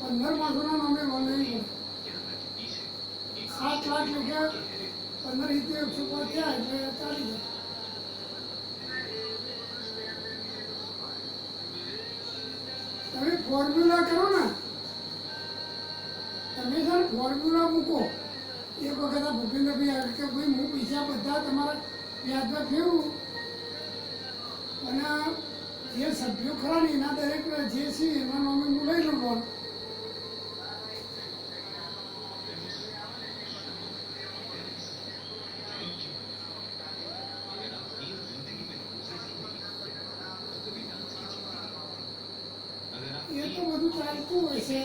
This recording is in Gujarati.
15 માસોના નામે લોન લેવી પડે. 7 લાખ લખ્યા 15 105 થયા એટલે ચાલી જાય. તમે ફોર્મ્યુલા કરો ને, તમે છે ને ફોર્મ્યુલા મૂકો. એક વખત આ ભૂપેન્દ્રભાઈ આવે કે ભાઈ હું પૈસા બધા તમારા વ્યાજમાં ફેરવું અને જે સભ્યો ખરા ને એના દરેક જે છે એના નામે હું લઈ લઉં લોન. એ તો બધું ચાલતું હોય છે.